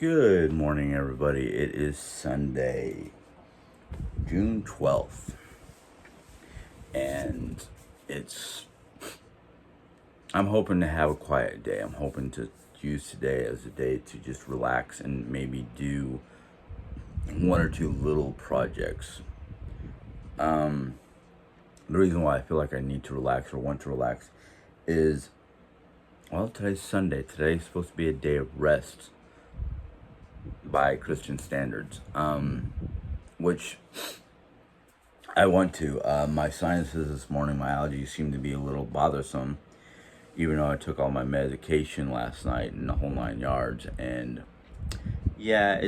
Good morning, everybody. It is Sunday, June 12th, and it's. I'm hoping to have a quiet day. I'm hoping to use today as a day to just relax and maybe do one or two little projects. The reason why I feel like I need to relax or want to relax is, well, today's Sunday. Today's supposed to be a day of rest by Christian standards, which I want to. My sinuses this morning, my allergies seem to be a little bothersome, even though I took all my medication last night and the whole 9 yards. And yeah,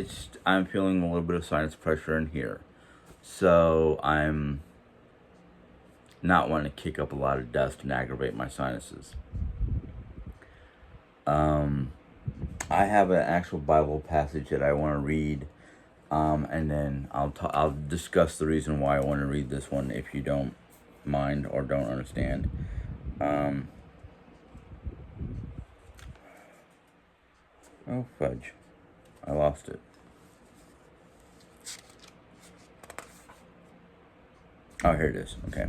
I'm feeling a little bit of sinus pressure in here. So I'm not wanting to kick up a lot of dust and aggravate my sinuses. I have an actual Bible passage that I want to read, and then I'll discuss the reason why I want to read this one if you don't mind or don't understand. Oh fudge, I lost it. Oh, here it is. Okay,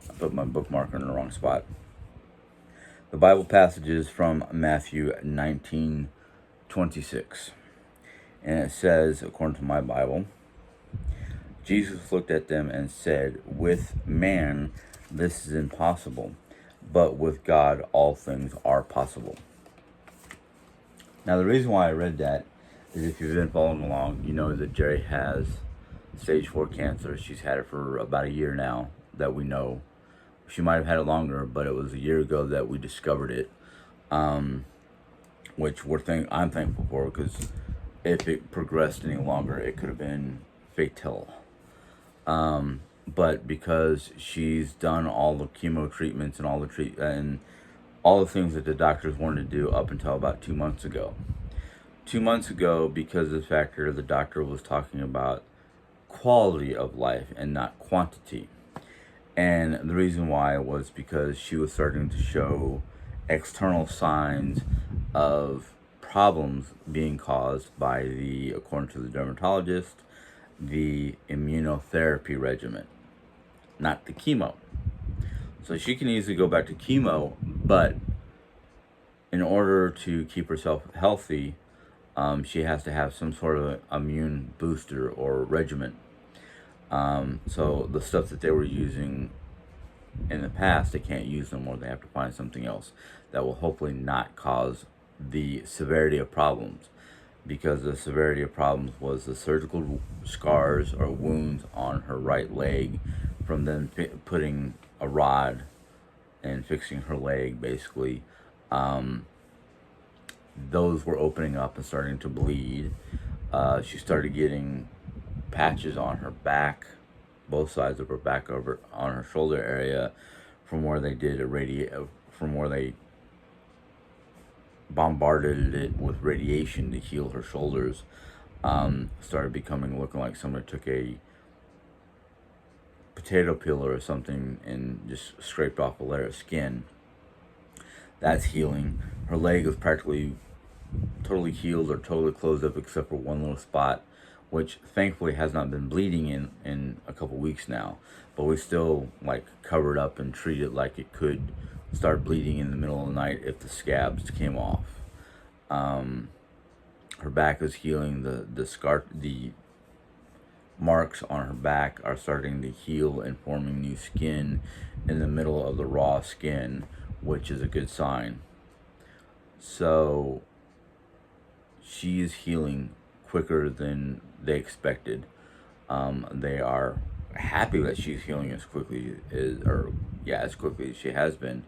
I put my bookmarker in the wrong spot. The Bible passage is from Matthew 19:26, and it says, according to my Bible, Jesus looked at them and said, "With man this is impossible, but with God all things are possible." Now, the reason why I read that is, if you've been following along, you know that Jerry has stage 4 cancer. She's had it for about a year now that we know. She might have had it longer, but it was a year ago that we discovered it, which I'm thankful for, because if it progressed any longer, it could have been fatal. But because she's done all the chemo treatments and all the things that the doctors wanted to do up until about 2 months ago. 2 months ago, because of the factor the doctor was talking about quality of life and not quantity. And the reason why was because she was starting to show external signs of problems being caused by according to the dermatologist, the immunotherapy regimen, not the chemo. So she can easily go back to chemo, but in order to keep herself healthy, she has to have some sort of immune booster or regimen. So the stuff that they were using in the past, they can't use no more. They have to find something else that will hopefully not cause the severity of problems, because the severity of problems was the surgical scars or wounds on her right leg from them putting a rod and fixing her leg, basically. Those were opening up and starting to bleed. She started getting patches on her back, both sides of her back, over on her shoulder area, from where they bombarded it with radiation to heal her shoulders. Started looking like somebody took a potato peeler or something and just scraped off a layer of skin. That's healing. Her leg was practically totally healed or totally closed up except for one little spot, which thankfully has not been bleeding in a couple weeks now, but we still covered up and treat it like it could start bleeding in the middle of the night if the scabs came off. Her back is healing. The marks on her back are starting to heal and forming new skin in the middle of the raw skin, which is a good sign. So she is healing quicker than they expected. They are happy that she's healing as quickly as she has been.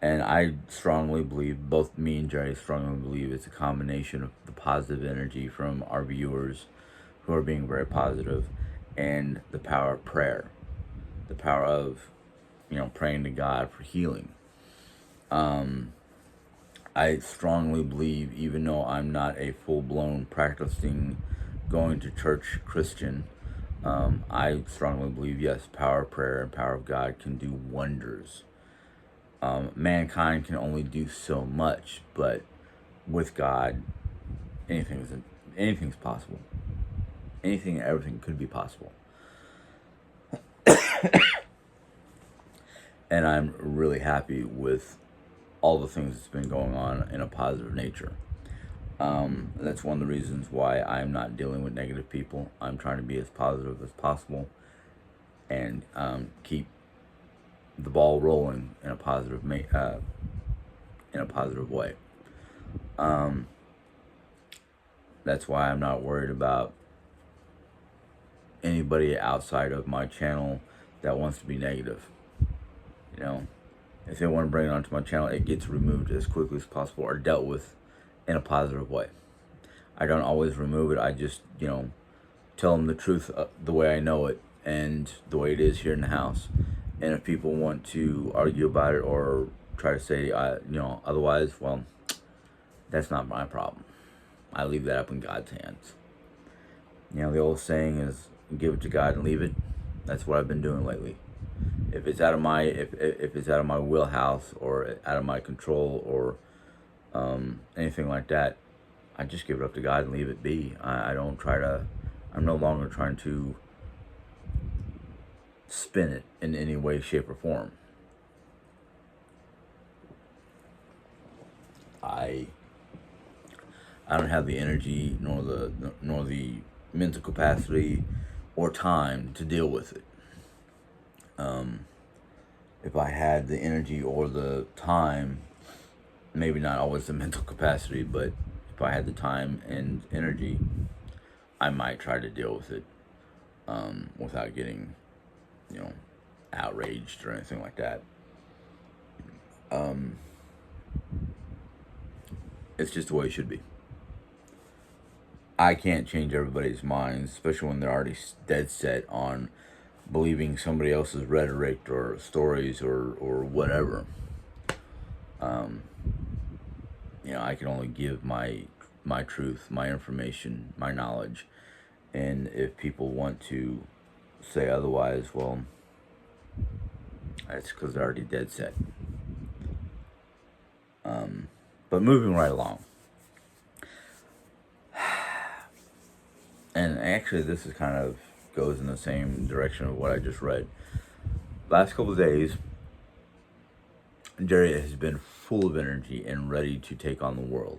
And I strongly believe, both me and Jerry strongly believe, it's a combination of the positive energy from our viewers, who are being very positive, and the power of prayer, the power of praying to God for healing. I strongly believe, even though I'm not a full-blown practicing, going to church Christian, I strongly believe, yes, power of prayer and power of God can do wonders. Mankind can only do so much, but with God, anything's possible. Anything and everything could be possible. And I'm really happy with all the things that's been going on in a positive nature. That's one of the reasons why I'm not dealing with negative people. I'm trying to be as positive as possible and keep the ball rolling in a positive way. That's why I'm not worried about anybody outside of my channel that wants to be negative. You know, if they want to bring it onto my channel, it gets removed as quickly as possible or dealt with in a positive way. I don't always remove it. I just, tell them the truth the way I know it and the way it is here in the house. And if people want to argue about it or try to say, otherwise, well, that's not my problem. I leave that up in God's hands. The old saying is, give it to God and leave it. That's what I've been doing lately. If it's out of my if it's out of my wheelhouse or out of my control or anything like that, I just give it up to God and leave it be. I don't try to. I'm no longer trying to spin it in any way, shape, or form. I don't have the energy nor the mental capacity or time to deal with it. If I had the energy or the time, maybe not always the mental capacity, but if I had the time and energy, I might try to deal with it without getting, outraged or anything like that. It's just the way it should be. I can't change everybody's minds, especially when they're already dead set on believing somebody else's rhetoric or stories or whatever. I can only give my truth, my information, my knowledge, and if people want to say otherwise, well, that's because they're already dead set. But moving right along. And actually, this is kind of goes in the same direction of what I just read. Last couple of days, Jerry has been full of energy and ready to take on the world.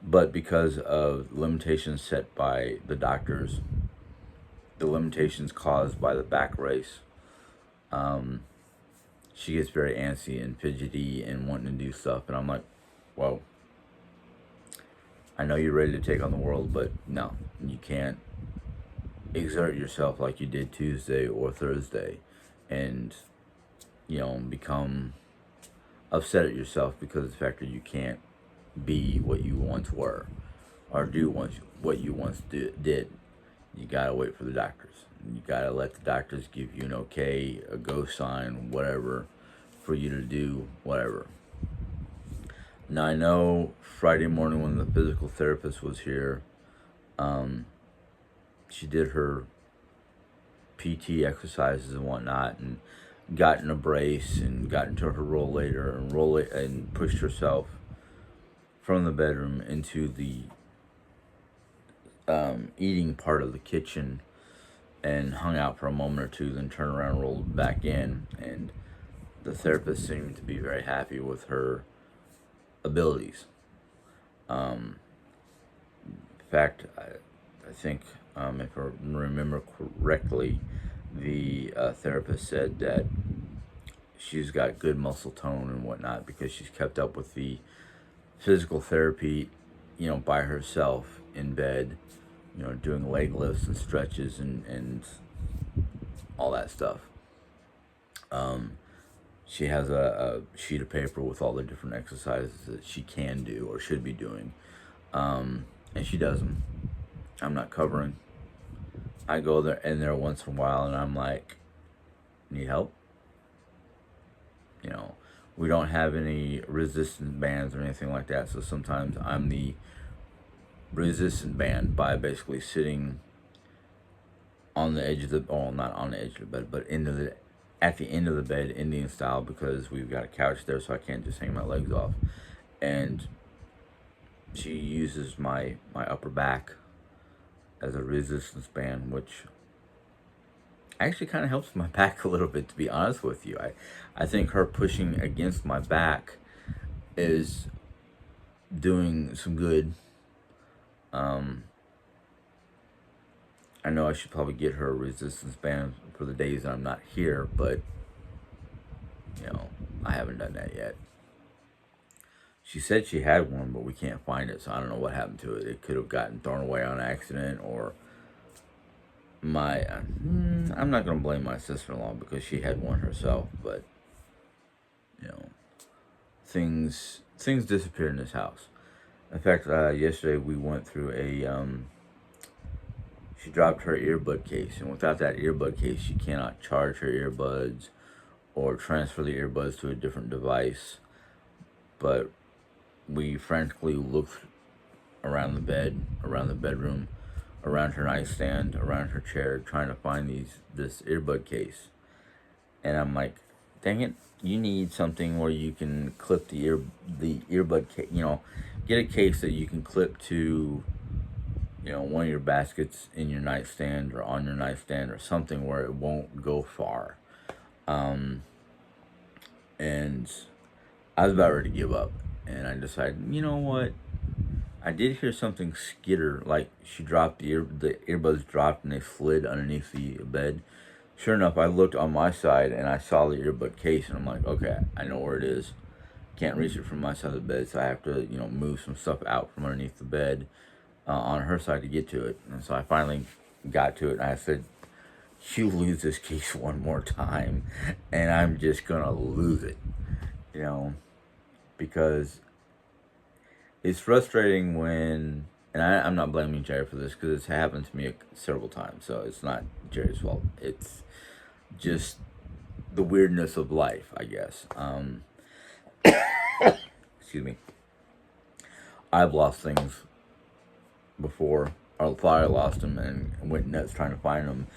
But because of limitations set by the doctors, the limitations caused by the back race, she gets very antsy and fidgety and wanting to do stuff. And I'm like, well, I know you're ready to take on the world, but no, you can't exert yourself like you did Tuesday or Thursday and, become upset at yourself because of the fact that you can't be what you once were or do what you once did. You gotta wait for the doctors. You gotta let the doctors give you an okay, a go sign, whatever, for you to do whatever. Now I know Friday morning when the physical therapist was here, she did her PT exercises and whatnot, and got in a brace and got into her rollator and pushed herself from the bedroom into the eating part of the kitchen and hung out for a moment or two, then turned around and rolled back in. And the therapist seemed to be very happy with her abilities. In fact, I think if I remember correctly, the therapist said that she's got good muscle tone and whatnot because she's kept up with the physical therapy, by herself in bed, doing leg lifts and stretches and all that stuff. She has a sheet of paper with all the different exercises that she can do or should be doing, and she does them. I'm not covering. I go there once in a while and I'm like, need help? We don't have any resistance bands or anything like that, so sometimes I'm the resistant band by basically sitting on the edge of the, not on the edge of the bed, but at the end of the bed, Indian style, because we've got a couch there, so I can't just hang my legs off. And she uses my upper back as a resistance band, which actually kind of helps my back a little bit, to be honest with you. I think her pushing against my back is doing some good. I know I should probably get her a resistance band for the days that I'm not here, but I haven't done that yet. She said she had one, but we can't find it, so I don't know what happened to it. It could have gotten thrown away on accident, or I'm not going to blame my sister-in-law because she had one herself, but, things disappeared in this house. In fact, yesterday we went through she dropped her earbud case, and without that earbud case, you cannot charge her earbuds or transfer the earbuds to a different device. But we frantically looked around the bed, around the bedroom, around her nightstand, around her chair, trying to find this earbud case. And I'm like, dang it, you need something where you can clip the earbud case, get a case that you can clip to, one of your baskets in your nightstand or on your nightstand or something where it won't go far. And I was about ready to give up. And I decided, you know what? I did hear something skitter, like she dropped the earbuds dropped and they slid underneath the bed. Sure enough, I looked on my side and I saw the earbud case, and I'm like, okay, I know where it is. Can't reach it from my side of the bed, so I have to, move some stuff out from underneath the bed on her side to get to it. And so I finally got to it, and I said, you lose this case one more time, and I'm just gonna lose it, because it's frustrating when, and I'm not blaming Jerry for this because it's happened to me several times, so it's not Jerry's fault. It's just the weirdness of life, I guess. Excuse me. I've lost things before, or thought I lost them, and went nuts trying to find them.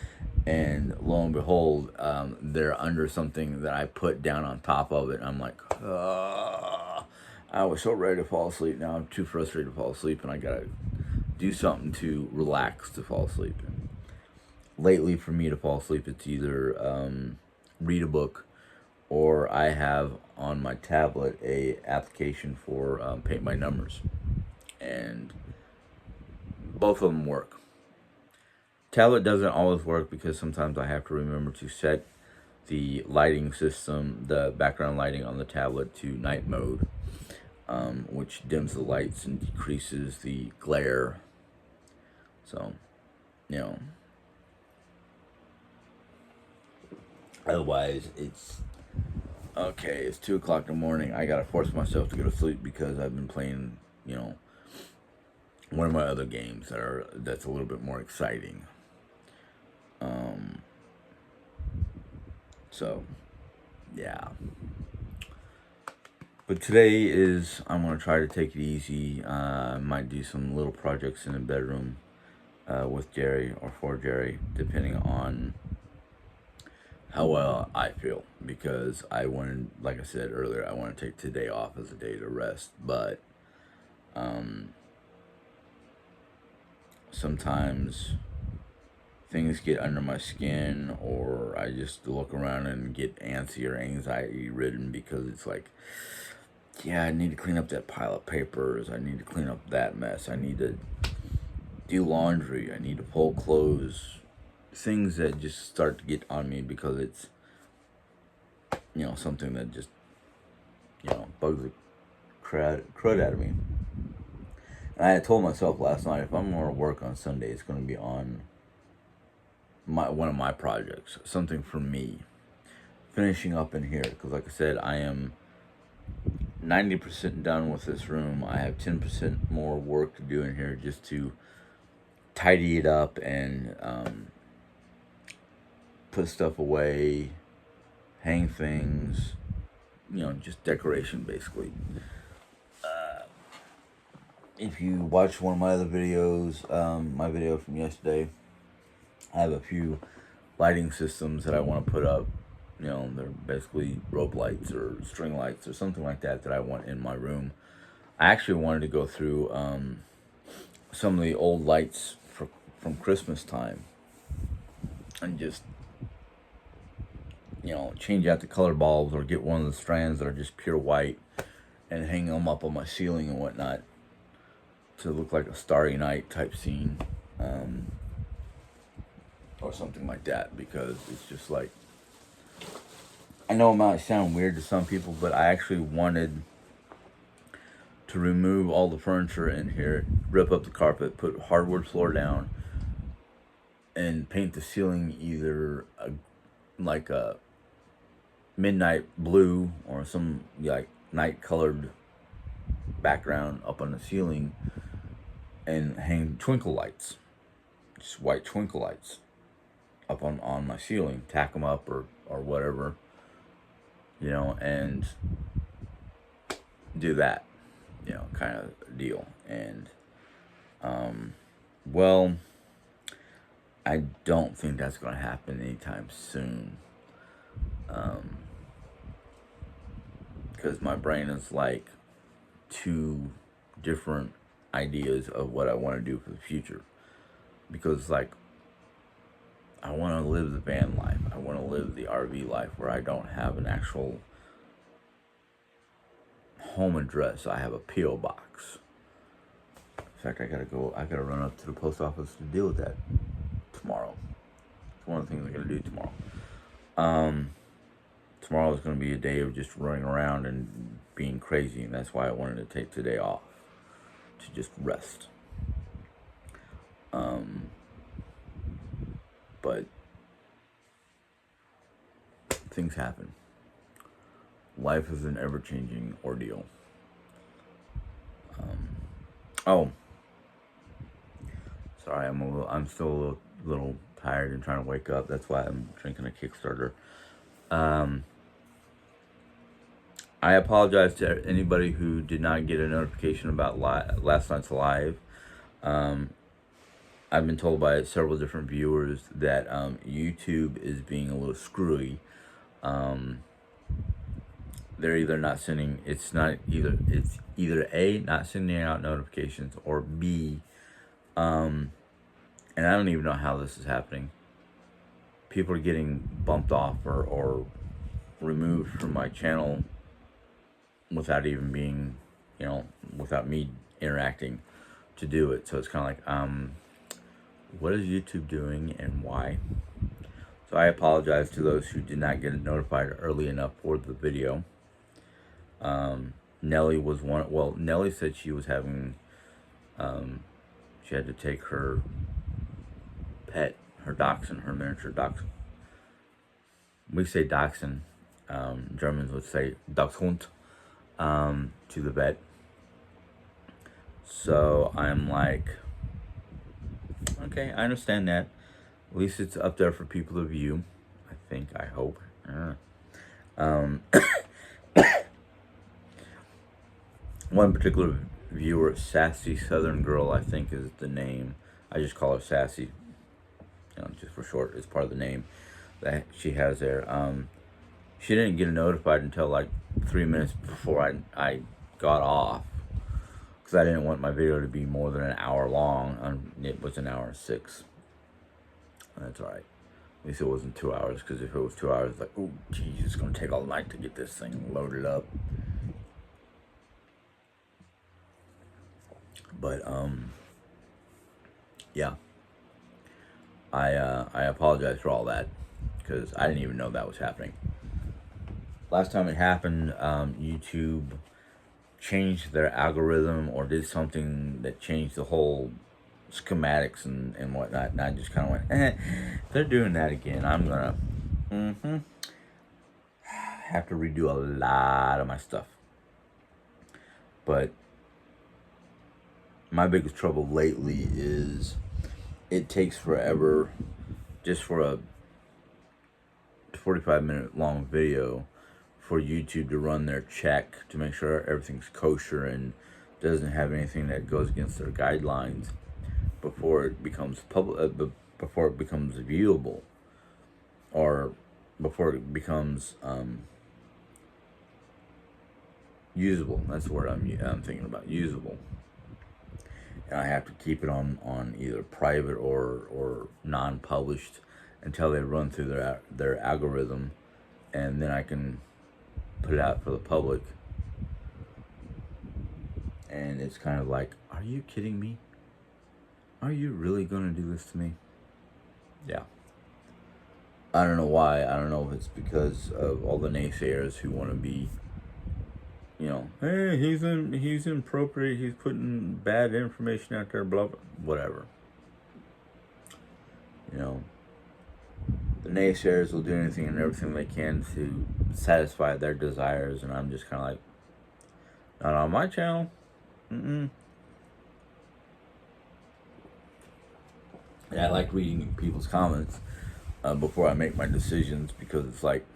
And lo and behold, they're under something that I put down on top of it. And I'm like, I was so ready to fall asleep. Now I'm too frustrated to fall asleep, and I gotta do something to relax to fall asleep. And lately, for me to fall asleep, it's either read a book, or I have on my tablet a application for Paint by Numbers, and both of them work. Tablet doesn't always work because sometimes I have to remember to set the lighting system, the background lighting on the tablet, to night mode, which dims the lights and decreases the glare. So, otherwise it's okay. It's 2 o'clock in the morning. I gotta force myself to go to sleep because I've been playing, one of my other games that's a little bit more exciting. So, yeah. But today I'm going to try to take it easy. I might do some little projects in the bedroom with Jerry or for Jerry, depending on how well I feel. Because like I said earlier, I want to take today off as a day to rest. But sometimes things get under my skin, or I just look around and get antsy or anxiety ridden because it's like, yeah, I need to clean up that pile of papers. I need to clean up that mess. I need to do laundry. I need to fold clothes. Things that just start to get on me because it's, something that just, bugs the crud out of me. And I had told myself last night, if I'm going to work on Sunday, it's going to be on one of my projects, something for me, finishing up in here. Because like I said, I am 90% done with this room. I have 10% more work to do in here, just to tidy it up and put stuff away, hang things, just decoration basically. If you watch one of my other videos, my video from yesterday, I have a few lighting systems that I want to put up. They're basically rope lights or string lights or something like that I want in my room. I actually wanted to go through some of the old lights from Christmas time and just, change out the color bulbs or get one of the strands that are just pure white and hang them up on my ceiling and whatnot to look like a Starry Night type scene, or something like that, because it's just like, I know it might sound weird to some people, but I actually wanted to remove all the furniture in here, rip up the carpet, put hardwood floor down, and paint the ceiling either like a midnight blue or some like night colored background up on the ceiling, and hang twinkle lights, just white twinkle lights up on my ceiling, tack them up or whatever, and do that, kind of deal. And well, I don't think that's going to happen anytime soon, because my brain is like two different ideas of what I want to do for the future. Because like, I want to live the van life. I want to live the RV life where I don't have an actual home address. I have a P.O. box. In fact, I gotta run up to the post office to deal with that tomorrow. It's one of the things I gotta do tomorrow. Tomorrow is gonna be a day of just running around and being crazy, and that's why I wanted to take today off to just rest. But things happen. Life is an ever-changing ordeal. Oh, sorry, I'm still a little tired and trying to wake up. That's why I'm drinking a Kickstarter. I apologize to anybody who did not get a notification about last night's live. I've been told by several different viewers that YouTube is being a little screwy. They're either not sending, it's either A, not sending out notifications, or B, and I don't even know how this is happening. People are getting bumped off or removed from my channel without even being, without me interacting to do it. So it's kind of like, what is YouTube doing and why? So I apologize to those who did not get notified early enough for the video. Nellie was one. Well, Nellie said she was having, she had to take her pet, her dachshund, her miniature dachshund. We say dachshund. Germans would say Dachshund, to the vet. So I'm like, okay, I understand that. At least it's up there for people to view. I think, I hope. One particular viewer, Sassy Southern Girl, I think is the name. I just call her Sassy, just for short. It's part of the name that she has there. She didn't get notified until like 3 minutes before I got off, because I didn't want my video to be more than an hour long. It was an hour and 6. That's alright. At least it wasn't 2 hours, because if it was 2 hours, like, oh, geez, it's going to take all night to get this thing loaded up. But, yeah. I apologize for all that, because I didn't even know that was happening. Last time it happened, YouTube changed their algorithm or did something that changed the whole schematics and whatnot, and I just kind of went, they're doing that again. I'm gonna have to redo a lot of my stuff. But my biggest trouble lately is it takes forever just for a 45-minute long video for YouTube to run their check to make sure everything's kosher and doesn't have anything that goes against their guidelines before it becomes before it becomes viewable, or before it becomes usable. That's the word I'm thinking about. Usable. And I have to keep it on either private or non-published until they run through their algorithm, and then I can put it out for the public. And it's kind of like, are you kidding me? Are you really going to do this to me? Yeah. I don't know why. I don't know if it's because of all the naysayers who want to be, hey, he's inappropriate. He's putting bad information out there. Blah blah. Whatever. The naysayers will do anything and everything they can to satisfy their desires, and I'm just kind of like, not on my channel. Mm-mm. Yeah, I like reading people's comments before I make my decisions, because it's like,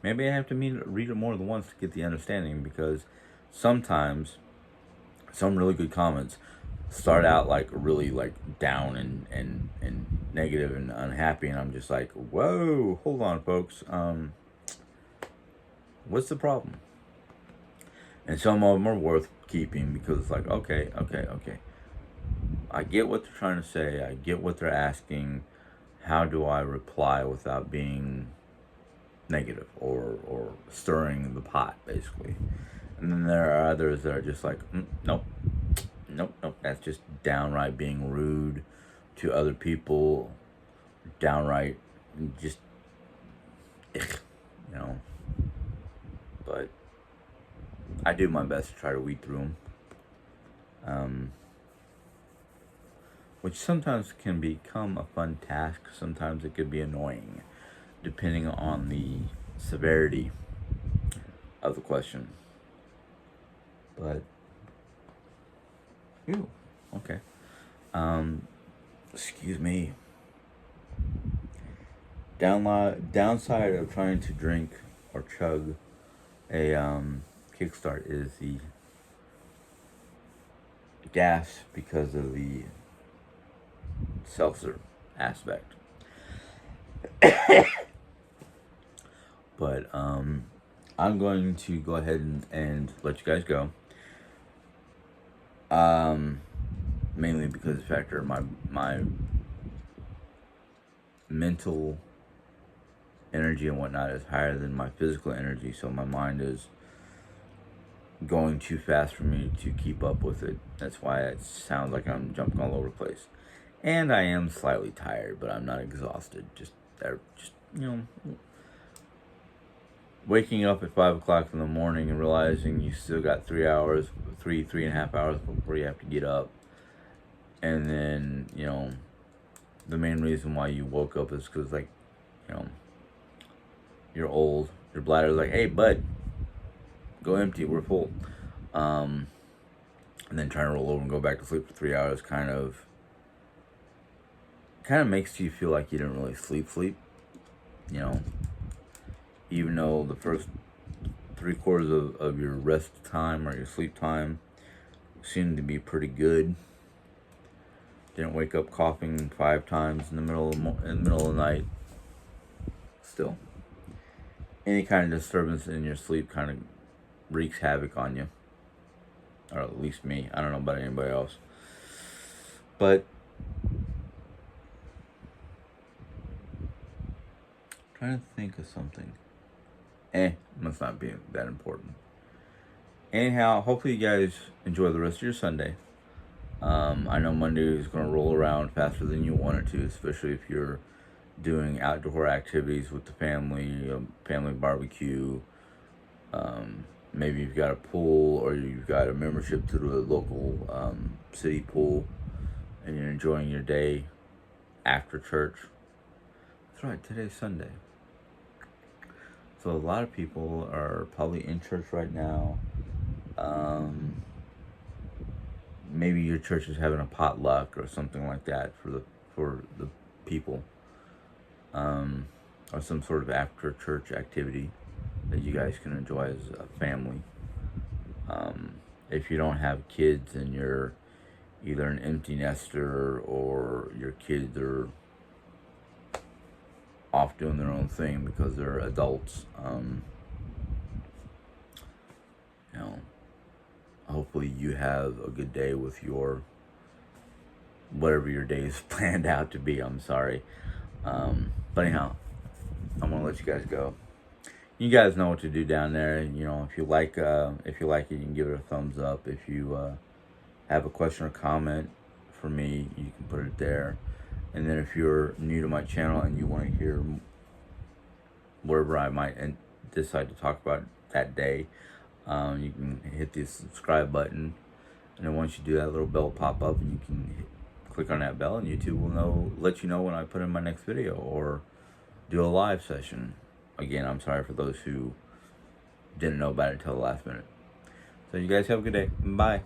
maybe I have to read it more than once to get the understanding, because sometimes some really good comments start out like really like down and negative and unhappy, and I'm just like, whoa, hold on folks, what's the problem? And some of them are worth keeping, because it's like, okay, I get what they're trying to say, I get what they're asking. How do I reply without being negative or stirring the pot, basically? And then there are others that are just like, nope, that's just downright being rude to other people, downright just, but I do my best to try to weed through them, which sometimes can become a fun task. Sometimes it could be annoying, depending on the severity of the question. But, okay. Excuse me. Downside of trying to drink or chug a Kickstart is the gas, because of the seltzer aspect. But I'm going to go ahead and let you guys go. Mainly because the factor my mental energy and whatnot is higher than my physical energy, so my mind is going too fast for me to keep up with it. That's why it sounds like I'm jumping all over the place. And I am slightly tired, but I'm not exhausted. Just waking up at 5 o'clock in the morning and realizing you still got 3 and a half hours before you have to get up. And then, the main reason why you woke up is because, like, you're old. Your bladder's like, hey, bud, go empty, we're full. And then trying to roll over and go back to sleep for 3 hours kind of makes you feel like you didn't really sleep. Even though the first 3/4 of your rest time or your sleep time seemed to be pretty good. Didn't wake up coughing 5 times in the middle of the night. Still, any kind of disturbance in your sleep kind of wreaks havoc on you, or at least me. I don't know about anybody else, but trying to think of something. Must not be that important. Anyhow, hopefully you guys enjoy the rest of your Sunday. I know Monday is going to roll around faster than you want it to, especially if you're doing outdoor activities with the family, family barbecue. Maybe you've got a pool, or you've got a membership to the local city pool, and you're enjoying your day after church. That's right, today's Sunday. So a lot of people are probably in church right now. Maybe your church is having a potluck or something like that for the people, or some sort of after church activity that you guys can enjoy as a family. If you don't have kids and you're either an empty nester or your kids are off doing their own thing because they're adults, hopefully you have a good day with your whatever your day is planned out to be. I'm sorry. But anyhow, I'm gonna let you guys go. You guys know what to do down there. If you like it, you can give it a thumbs up. If you have a question or comment for me, you can put it there. And then if you're new to my channel and you want to hear wherever I might decide to talk about that day, you can hit the subscribe button. And then once you do that, little bell pop up, and you can click on that bell, and YouTube will let you know when I put in my next video or do a live session. Again, I'm sorry for those who didn't know about it until the last minute. So you guys have a good day. Bye.